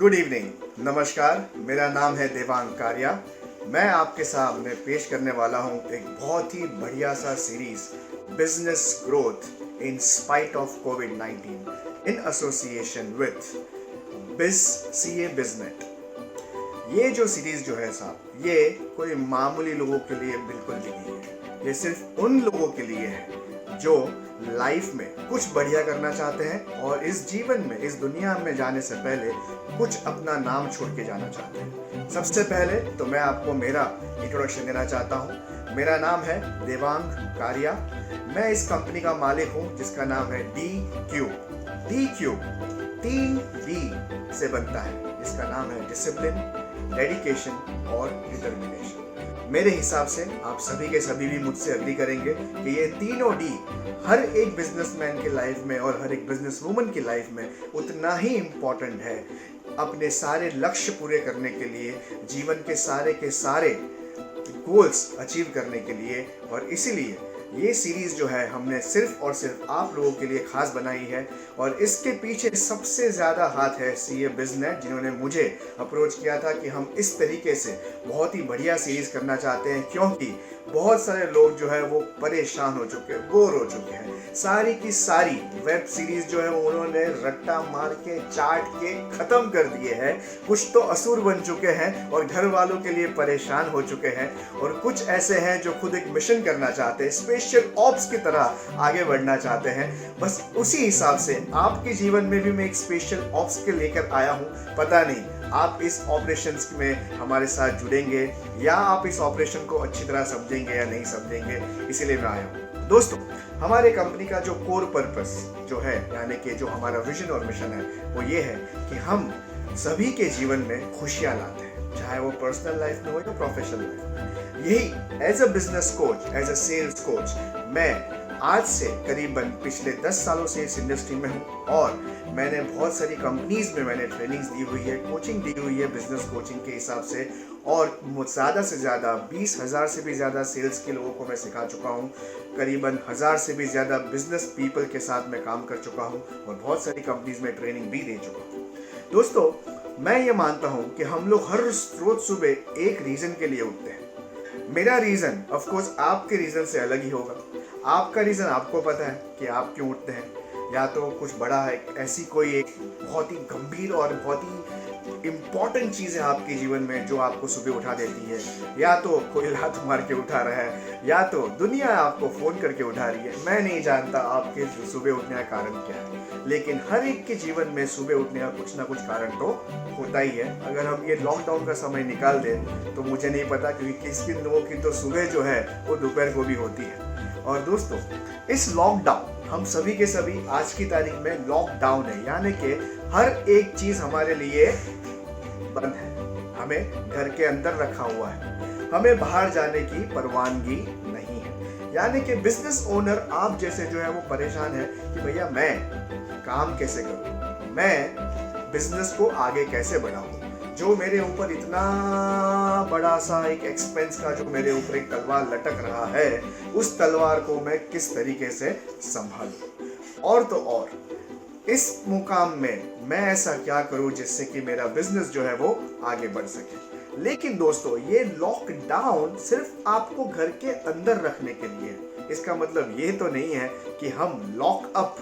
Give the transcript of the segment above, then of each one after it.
Good evening, नमस्कार। मेरा नाम है देवांग कारिया। मैं आपके सामने पेश करने वाला हूं एक बहुत ही बढ़िया सा series, business growth in spite of covid in association with बिज सीए बिजनेट। ये जो सीरीज जो है साहब, ये कोई मामूली लोगों के लिए बिल्कुल भी नहीं है। ये सिर्फ उन लोगों के लिए है जो लाइफ में कुछ बढ़िया करना चाहते हैं और इस जीवन में, इस दुनिया में जाने से पहले कुछ अपना नाम छोड़ के जाना चाहते हैं। सबसे पहले तो मैं आपको मेरा इंट्रोडक्शन देना चाहता हूँ। मेरा नाम है देवांग कारिया। मैं इस कंपनी का मालिक हूँ जिसका नाम है D cube. D cube 3 D से बनता है। इसका नाम है डिसिप्लिन, डेडिकेशन और डिटर्मिनेशन। मेरे हिसाब से आप सभी के सभी भी मुझसे अग्री करेंगे कि ये तीनों डी हर एक बिजनेसमैन की लाइफ में और हर एक बिजनेस वूमन की लाइफ में उतना ही इम्पोर्टेंट है अपने सारे लक्ष्य पूरे करने के लिए, जीवन के सारे गोल्स अचीव करने के लिए। और इसीलिए ये सीरीज जो है हमने सिर्फ और सिर्फ आप लोगों के लिए खास बनाई है। और इसके पीछे सबसे ज़्यादा हाथ है सीए बिजनेट, जिन्होंने मुझे अप्रोच किया था कि हम इस तरीके से बहुत ही बढ़िया सीरीज करना चाहते हैं, क्योंकि बहुत सारे लोग जो है वो परेशान हो चुके हैं, बोर हो चुके हैं। सारी की सारी वेब सीरीज जो है वो उन्होंने रट्टा मार के, चाट के ख़त्म कर दिए हैं। कुछ तो असुर बन चुके हैं और घर वालों के लिए परेशान हो चुके हैं, और कुछ ऐसे हैं जो खुद एक मिशन करना चाहते हैं, स्पेशल ऑप्स की तरह आगे बढ़ना चाहते हैं। बस उसी हिसाब से आपके जीवन में भी मैं एक स्पेशल ऑप्स के लेकर आया हूँ। पता नहीं आप इस ऑपरेशंस में हमारे साथ जुड़ेंगे या आप इस ऑपरेशन को अच्छी तरह समझेंगे या नहीं समझेंगे, इसीलिए मैं आया हूँ। दोस्तों, हमारे कंपनी का जो कोर पर्पस जो है, यानी कि जो हमारा विजन और मिशन है, वो ये है कि हम सभी के जीवन में खुशियाँ लाते हैं, चाहे वो पर्सनल लाइफ में हो या प्रोफेशनल लाइफ में। यही as a business coach, as a sales coach, मैं आज से करीबन पिछले 10 सालों से इस इंडस्ट्री में हूँ और मैंने बहुत सारी कंपनीज में मैंने ट्रेनिंग्स दी हुई है, कोचिंग दी हुई है बिजनेस कोचिंग के हिसाब से। और ज़्यादा से ज़्यादा 20,000 से भी ज़्यादा सेल्स के लोगों को मैं सिखा चुका हूँ। करीबन 1000 से भी ज़्यादा बिजनेस पीपल के साथ मैं काम कर चुका हूँ और बहुत सारी कंपनीज में ट्रेनिंग भी दे चुका हूँ। दोस्तों, मैं ये मानता हूँ कि हम लोग हर रोज सुबह एक रीज़न के लिए उठते हैं। मेरा रीज़न ऑफ कोर्स आपके रीज़न से अलग ही होगा। आपका रीज़न आपको पता है कि आप क्यों उठते हैं। या तो कुछ बड़ा है, ऐसी कोई एक बहुत ही गंभीर और बहुत ही इम्पॉर्टेंट चीज़ है आपके जीवन में जो आपको सुबह उठा देती है, या तो कोई लात मार के उठा रहा है, या तो दुनिया आपको फ़ोन करके उठा रही है। मैं नहीं जानता आपके सुबह उठने का कारण क्या है, लेकिन हर एक के जीवन में सुबह उठने का कुछ ना कुछ कारण तो होता ही है। अगर हम ये लॉकडाउन का समय निकाल दें तो मुझे नहीं पता, क्योंकि किन लोगों की तो सुबह जो है वो दोपहर को भी होती है। और दोस्तों, इस लॉकडाउन, हम सभी के सभी आज की तारीख में लॉकडाउन है, यानी कि हर एक चीज़ हमारे लिए बंद है। हमें घर के अंदर रखा हुआ है, हमें बाहर जाने की परवानगी नहीं है। यानी कि बिजनेस ओनर आप जैसे जो है वो परेशान है कि भैया मैं काम कैसे करूं, मैं बिजनेस को आगे कैसे बढ़ाऊं, जो मेरे ऊपर इतना बड़ा सा एक एक्सपेंस का जो मेरे ऊपर एक तलवार लटक रहा है, उस तलवार को मैं किस तरीके से संभालूं। और तो और इस मुकाम में मैं ऐसा क्या करूं जिससे कि मेरा बिजनेस जो है वो आगे बढ़ सके। लेकिन दोस्तों, ये लॉकडाउन सिर्फ आपको घर के अंदर रखने के लिए है। इसका मतलब ये तो नहीं है कि हम लॉक अप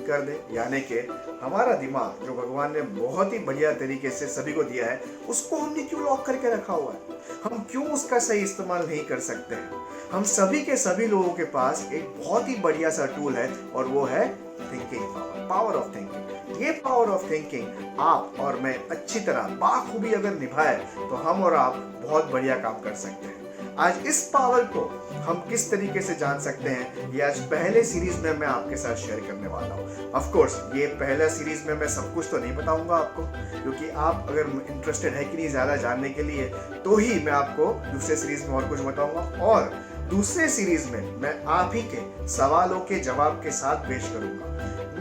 कर दें, यानी कि हमारा दिमाग जो भगवान ने बहुत ही बढ़िया तरीके से सभी को दिया है, उसको हमने क्यों लॉक करके रखा हुआ है, हम क्यों उसका सही इस्तेमाल नहीं कर सकते हैं। हम सभी के सभी लोगों के पास एक बहुत ही बढ़िया सा टूल है और वो है थिंकिंग पावर ऑफ थिंकिंग। ये पावर ऑफ थिंकिंग आप और मैं अच्छी तरह बाखूबी अगर निभाए तो हम और आप बहुत बढ़िया काम कर सकते हैं। आज इस पावर को हम किस तरीके से जान सकते हैं, ये आज पहले सीरीज में मैं आपके साथ शेयर करने वाला हूँ। ऑफ कोर्स ये पहला सीरीज में मैं सब कुछ तो नहीं बताऊंगा आपको, क्योंकि आप अगर इंटरेस्टेड है कि नहीं ज़्यादा जानने के लिए, तो ही मैं आपको दूसरे सीरीज में और कुछ बताऊंगा। और दूसरे सीरीज में मैं आप ही के सवालों के जवाब के साथ पेश करूंगा।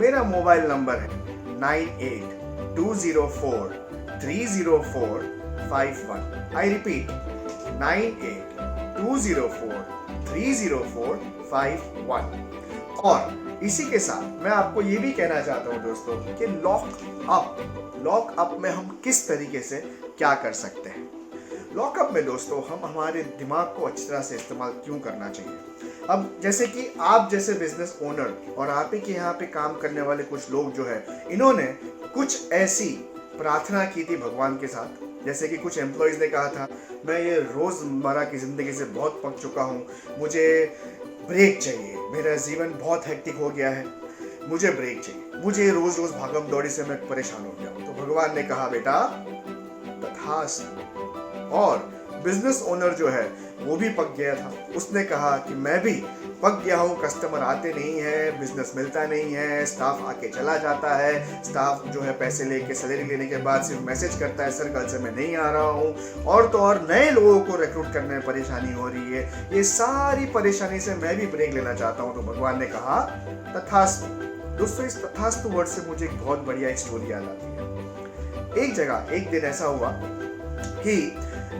मेरा मोबाइल नंबर है 9820430451। I repeat 9820430451। और इसी के साथ मैं आपको ये भी कहना चाहता हूँ दोस्तों कि लॉक अप में हम किस तरीके से क्या कर सकते हैं। लॉकअप में दोस्तों हम हमारे दिमाग को अच्छी तरह से इस्तेमाल क्यों करना चाहिए। अब जैसे कि आप जैसे बिजनेस ओनर और आप ही के यहाँ पे काम करने वाले कुछ लोग जो है, इन्होंने कुछ ऐसी प्रार्थना की थी भगवान के साथ। जैसे कि कुछ एम्प्लॉयज़ ने कहा था, मैं ये रोज़मर्रा की ज़िंदगी से बहुत पक चुका हूँ, मुझे ब्रेक चाहिए, मेरा जीवन बहुत हेक्टिक हो गया है, मुझे ब्रेक चाहिए, मुझे रोज़ रोज़ भागम दौड़ी से मैं परेशान हो गया हूँ। तो भगवान ने कहा, बेटा तथास्तु। और बिजनेस ओनर जो है वो भी पक गया था, उसने कहा कि मैं भी पक गया हूँ, कस्टमर आते नहीं है, बिजनेस मिलता नहीं है, स्टाफ आके चला जाता है, स्टाफ जो है पैसे लेके सैलरी लेने के बाद सिर्फ मैसेज करता है, सर कल से मैं नहीं आ रहा हूँ, और तो और नए लोगों को रिक्रूट करने में परेशानी हो रही है, ये सारी परेशानी से मैं भी ब्रेक लेना चाहता हूँ। तो भगवान ने कहा तथास्तु। दोस्तों इस तथास्तु वर्ड से मुझे एक बहुत बढ़िया एक स्टोरी याद आती है। एक जगह एक दिन ऐसा हुआ कि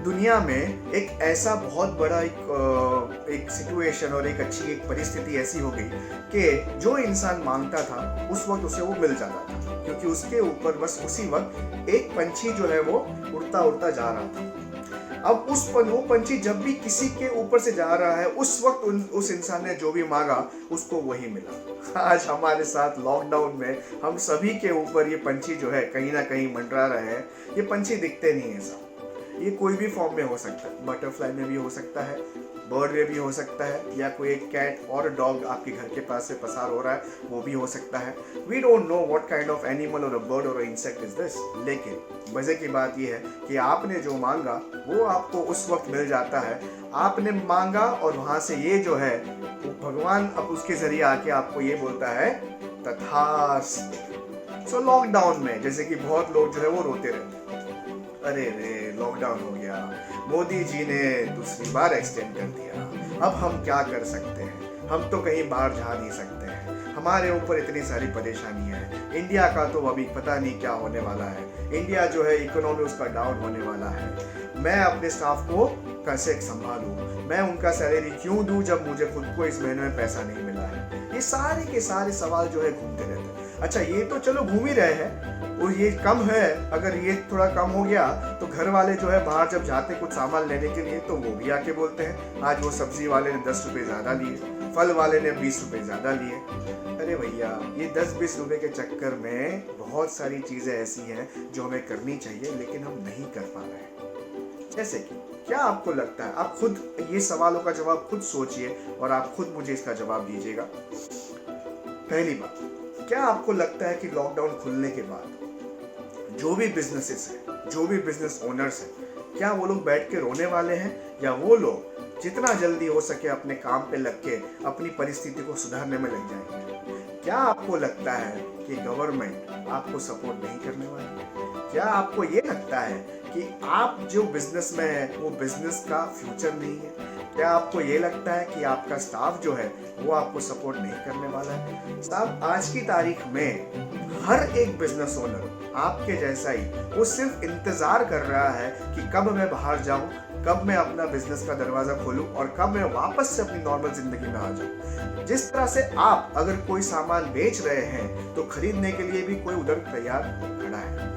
दुनिया में एक ऐसा बहुत बड़ा एक सिचुएशन और एक अच्छी एक परिस्थिति ऐसी हो गई कि जो इंसान मांगता था उस वक्त उसे वो मिल जाता था, क्योंकि उसके ऊपर बस उसी वक्त एक पंछी जो है वो उड़ता उड़ता जा रहा था। अब वो पंछी जब भी किसी के ऊपर से जा रहा है, उस वक्त उस इंसान ने जो भी मांगा उसको वही मिला। आज हमारे साथ लॉकडाउन में हम सभी के ऊपर ये पंछी जो है कहीं ना कहीं मंडरा रहे हैं। ये पंछी दिखते नहीं है साहब, ये कोई भी फॉर्म में हो सकता है, बटरफ्लाई में भी हो सकता है, बर्ड में भी हो सकता है, या कोई एक कैट और डॉग आपके घर के पास से पसार हो रहा है वो भी हो सकता है। We don't know what kind of animal or a bird or insect is this. लेकिन मजे की बात यह है कि आपने जो मांगा वो आपको उस वक्त मिल जाता है। आपने मांगा और वहां से ये जो है वो भगवान अब उसके जरिए आके आपको ये बोलता है तथास्तु। सो लॉकडाउन में जैसे कि बहुत लोग जो है वो रोते रहते हैं, अरे रे लॉकडाउन हो गया, मोदी जी ने दूसरी बार एक्सटेंड कर दिया, अब हम क्या कर सकते हैं, हम तो कहीं बाहर जा नहीं सकते हैं, हमारे ऊपर इतनी सारी परेशानियां हैं, इंडिया का तो अभी पता नहीं क्या होने वाला है, इंडिया जो है इकोनॉमी उसका डाउन होने वाला है, मैं अपने स्टाफ को कैसे संभालूं, मैं उनका सैलरी क्यों दूं जब मुझे खुद को इस महीने में पैसा नहीं मिला है। ये सारे के सारे सवाल जो है घूमते रहते हैं। अच्छा ये तो चलो घूम ही रहे हैं और ये कम है, अगर ये थोड़ा कम हो गया तो घर वाले जो है बाहर जब जाते कुछ सामान लेने के लिए तो वो भी आके बोलते हैं आज वो सब्जी वाले ने 10 रुपए ज्यादा लिए, फल वाले ने 20 रुपए ज्यादा लिए। अरे भैया ये 10-20 रुपए के चक्कर में बहुत सारी चीजें ऐसी हैं जो हमें करनी चाहिए लेकिन हम नहीं कर पा रहे हैं। जैसे कि क्या आपको लगता है, आप खुद ये सवालों का जवाब खुद सोचिए और आप खुद मुझे इसका जवाब दीजिएगा। पहली बात, क्या आपको लगता है कि लॉकडाउन खुलने के बाद जो भी बिजनेसेस हैं, जो भी बिजनेस ओनर्स हैं, क्या वो लोग बैठ के रोने वाले हैं, या वो लोग जितना जल्दी हो सके अपने काम पे लग के अपनी परिस्थिति को सुधारने में लग जाएंगे? क्या आपको लगता है कि गवर्नमेंट आपको सपोर्ट नहीं करने वाली? क्या आपको ये लगता है कि आप जो बिजनेस में है वो बिजनेस का फ्यूचर नहीं है? क्या आपको ये लगता है कि आपका स्टाफ जो है वो आपको सपोर्ट नहीं करने वाला है? साहब आज की तारीख में हर एक बिजनेस ओनर आपके जैसा ही वो सिर्फ इंतजार कर रहा है कि कब मैं बाहर जाऊं, कब मैं अपना बिजनेस का दरवाजा खोलूं और कब मैं वापस से अपनी नॉर्मल जिंदगी में आ जाऊं। जिस तरह से आप अगर कोई सामान बेच रहे हैं तो खरीदने के लिए भी कोई उधर तैयार खड़ा है।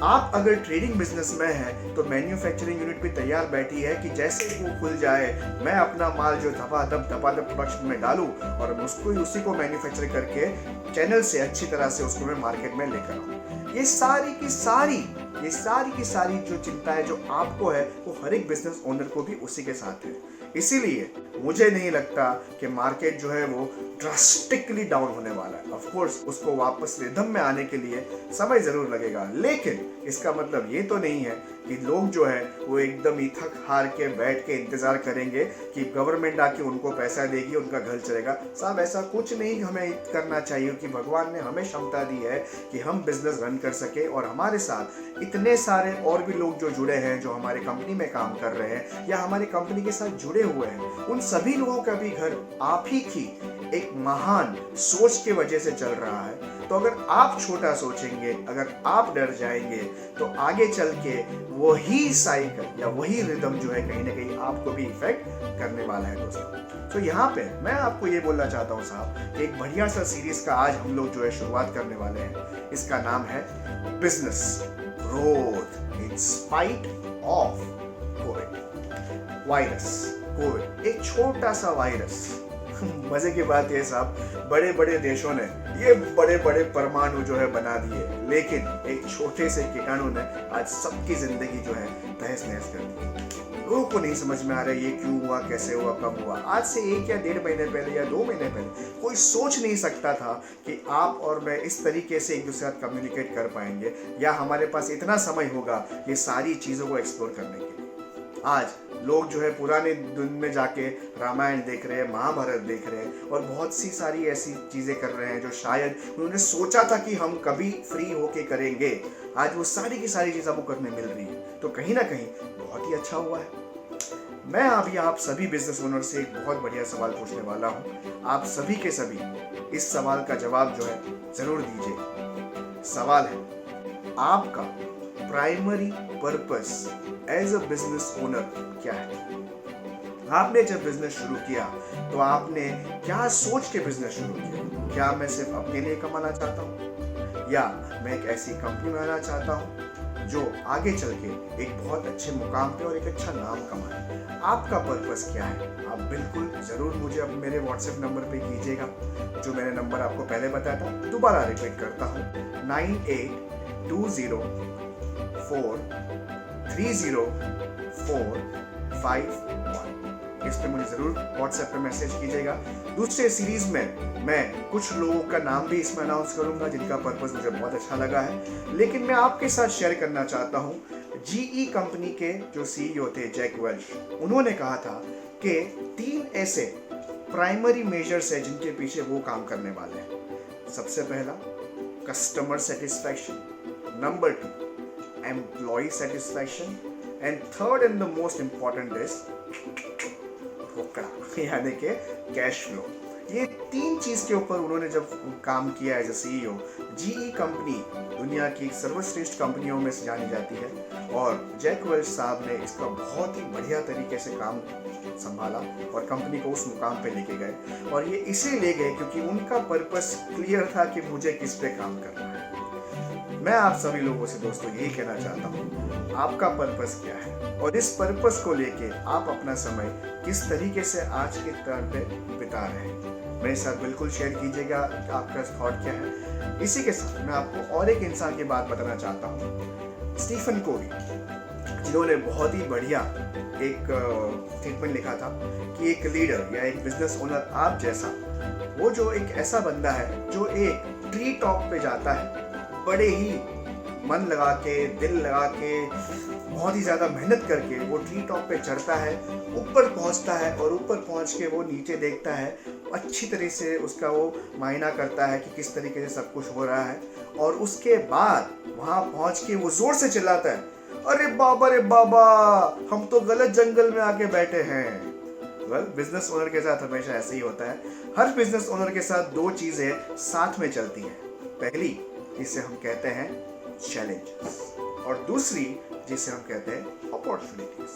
आप अगर ट्रेडिंग बिजनेस में हैं तो मैन्युफैक्चरिंग यूनिट भी तैयार बैठी है कि जैसे ही वो खुल जाए मैं अपना माल जो धपाधप प्रोडक्शन में डालूं और उसको उसी को मैन्युफैक्चर करके चैनल से अच्छी तरह से उसको मैं मार्केट में लेकर आऊं। ये सारी की सारी जो चिंता है जो आपको है वो हर एक बिजनेस ओनर को भी उसी के साथ है। इसीलिए मुझे नहीं लगता कि मार्केट जो है वो ड्रास्टिकली डाउन होने वाला है। ऑफ कोर्स उसको वापस रिदम में आने के लिए समय जरूर लगेगा, लेकिन इसका मतलब ये तो नहीं है कि लोग जो है वो एकदम ही थक हार के बैठ के इंतजार करेंगे कि गवर्नमेंट आके उनको पैसा देगी, उनका घर चलेगा। साहब ऐसा कुछ नहीं हमें करना चाहिए कि भगवान ने हमें क्षमता दी है कि हम बिजनेस रन कर सके और हमारे साथ इतने सारे और भी लोग जो जुड़े हैं, जो हमारे कंपनी में काम कर रहे हैं या हमारी कंपनी के साथ जुड़े हुए हैं, उन सभी लोगों का भी घर आप ही की एक महान सोच के वजह से चल रहा है। तो अगर आप छोटा सोचेंगे, अगर आप डर जाएंगे, तो आगे चल के वही साइकिल या वही रिदम जो है कहीं ना कहीं आपको भी इफेक्ट करने वाला है दोस्तों। तो यहाँ पे मैं आपको ये बोलना चाहता हूँ साहब, एक बढ़िया सा सीरीज का आज हम लोग जो है शुरुआत करने वाले हैं। इसका नाम है business growth in spite of Covid. Virus Covid, एक छोटा सा वायरस। मजे की बात यह साहब, बड़े बड़े देशों ने ये बड़े बड़े परमाणु जो है बना दिए, लेकिन एक छोटे से कीटाणु ने आज सबकी जिंदगी जो है तहस नहस कर दी। लोगों को नहीं समझ में आ रहा है ये क्यों हुआ, कैसे हुआ, कब हुआ। आज से 1 या 1.5 महीने पहले या 2 महीने पहले कोई सोच नहीं सकता था कि आप और मैं इस तरीके से एक दूसरे के साथ कम्युनिकेट कर पाएंगे, या हमारे पास इतना समय होगा ये सारी चीज़ों को एक्सप्लोर करने के लिए। आज लोग जो है पुराने दिन में जाके रामायण देख रहे हैं, महाभारत देख रहे हैं, और बहुत सी सारी ऐसी चीज़ें कर रहे हैं जो शायद उन्होंने सोचा था कि हम कभी फ्री होके करेंगे। आज वो सारी की सारी चीज़ आपको करने मिल रही है, तो कहीं ना कहीं बहुत ही अच्छा हुआ है। मैं अभी आप सभी बिजनेस ओनर से एक बहुत बढ़िया सवाल पूछने वाला हूँ। आप सभी के सभी इस सवाल का जवाब जो है जरूर दीजिए। सवाल है, आपका primary purpose as a business owner क्या है? आपने जब बिजनेस शुरू किया तो आपने क्या सोच के बिजनेस शुरू किया? क्या मैं सिर्फ अपने लिए कमाना चाहता हूँ, या मैं एक ऐसी कंपनी बनाना चाहता हूँ जो आगे चल के एक बहुत अच्छे मुकाम पे और एक अच्छा नाम कमाए? आपका पर्पस क्या है? आप बिल्कुल ज़रूर मुझे अब मेरे व्हाट्सएप नंबर पे कीजिएगा, जो मैंने नंबर आपको पहले बताया था। दोबारा रिपीट करता हूँ, 9820430451। इस पे मुझे ज़रूर व्हाट्सएप पे मैसेज कीजिएगा। दूसरे सीरीज में मैं कुछ लोगों का नाम भी इसमें अनाउंस करूंगा जिनका पर्पस मुझे बहुत अच्छा लगा है, लेकिन मैं आपके साथ शेयर करना चाहता हूं। जीई कंपनी के जो सीईओ थे जैक वेल्च, उन्होंने कहा था कि 3 ऐसे प्राइमरी मेजर्स है जिनके पीछे वो काम करने वाले हैं। सबसे पहला customer satisfaction, number 2 employ satisfaction, and third and the most important is रोकड़ा, यानी कि कैश फ्लो। ये 3 चीज के ऊपर उन्होंने जब काम किया as a CEO. GE company दुनिया की सर्वश्रेष्ठ कंपनियों में से जानी जाती है, और जैक वेल्च साहब ने इसका बहुत ही बढ़िया तरीके से काम संभाला और कंपनी को उस मुकाम पे लेके गए। और ये इसे ले गए क्योंकि उनका पर्पस क्लियर था कि मुझे किस पे काम करना है। मैं आप सभी लोगों से दोस्तों यही कहना चाहता हूँ, आपका पर्पस क्या है, और इस पर्पस को लेके आप अपना समय किस तरीके से आज के टर्न पे बिता रहे हैं, मेरे साथ बिल्कुल शेयर कीजिएगा आपका थॉट क्या है। इसी के साथ मैं आपको और एक इंसान की बात बताना चाहता हूँ, स्टीफन कोवी, जिन्होंने बहुत ही बढ़िया एक स्टेटमेंट लिखा था कि एक लीडर या एक बिजनेस ओनर आप जैसा, वो जो एक ऐसा बंदा है जो एक ट्री टॉप पे जाता है, बड़े ही मन लगा के, दिल लगा के, बहुत ही ज़्यादा मेहनत करके वो ट्री टॉप पे चढ़ता है, ऊपर पहुंचता है, और ऊपर पहुंच के वो नीचे देखता है, अच्छी तरह से उसका वो मायना करता है कि किस तरीके से सब कुछ हो रहा है, और उसके बाद वहाँ पहुँच के वो ज़ोर से चिल्लाता है, अरे बाबा, हम तो गलत जंगल में आके बैठे हैं। बिजनेस ओनर के साथ हमेशा ऐसे ही होता है। हर बिजनेस ओनर के साथ 2 चीज़ें साथ में चलती हैं। पहली, जिसे हम कहते हैं चैलेंजेस, और दूसरी जिसे हम कहते हैं अपॉर्चुनिटीज।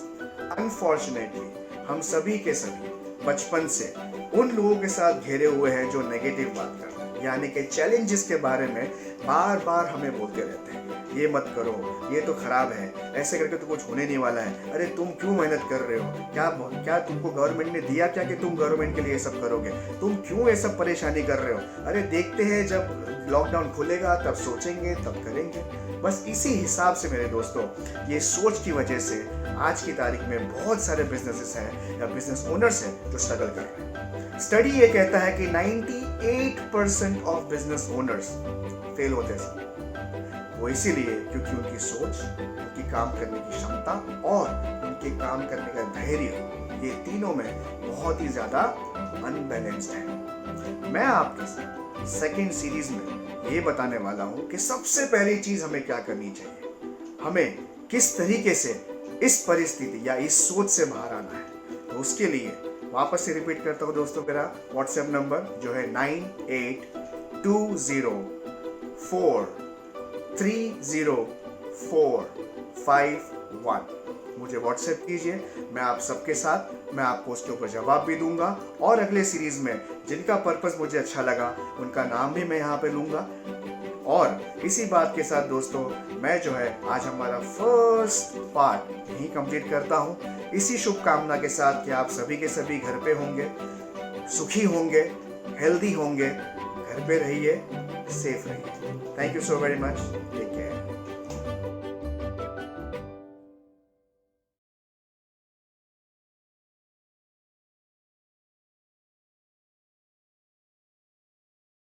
अनफॉर्चुनेटली हम सभी के सभी बचपन से उन लोगों के साथ घिरे हुए हैं जो नेगेटिव बात करते हैं, यानी कि चैलेंजेस के बारे में बार बार हमें बोलते रहते हैं, ये मत करो, ये तो खराब है, ऐसे करके तो कुछ होने नहीं वाला है, अरे तुम क्यों मेहनत कर रहे हो, क्या तुमको गवर्नमेंट ने दिया क्या कि तुम गवर्नमेंट के लिए ये सब करोगे, तुम क्यों ये सब परेशानी कर रहे हो, अरे देखते हैं जब लॉकडाउन खुलेगा तब सोचेंगे, तब करेंगे। बस इसी हिसाब से मेरे दोस्तों, ये सोच की वजह से आज की तारीख में बहुत सारे बिजनेसेस हैं या बिजनेस ओनर्स हैं जो स्ट्रगल कर रहे हैं। स्टडी ये कहता है कि 98% ऑफ बिजनेस ओनर्स फेल होते हैं। वो इसीलिए क्योंकि उनकी सोच, उनकी काम करने की क्षमता और उनके काम करने का धैर्य, ये तीनों में बहुत ही ज्यादा अनबैलेंस्ड है। मैं आपके सेकेंड सीरीज में ये बताने वाला हूं कि सबसे पहली चीज हमें क्या करनी चाहिए, हमें किस तरीके से इस परिस्थिति या इस सोच से बाहर आना है। तो उसके लिए वापस से रिपीट करता हूं दोस्तों, मेरा व्हाट्सएप नंबर जो है 9820 304551। मुझे व्हाट्सएप कीजिए, मैं आप सबके साथ मैं आपको उसके ऊपर जवाब भी दूंगा और अगले सीरीज में जिनका पर्पस मुझे अच्छा लगा उनका नाम भी मैं यहाँ पे लूँगा। और इसी बात के साथ दोस्तों, मैं जो है आज हमारा फर्स्ट पार्ट यहीं कंप्लीट करता हूँ, इसी शुभकामना के साथ कि आप सभी के सभी घर पे होंगे, सुखी होंगे, हेल्दी होंगे, घर पे रहिए, सेफ रहिए। Thank you so very much, take care.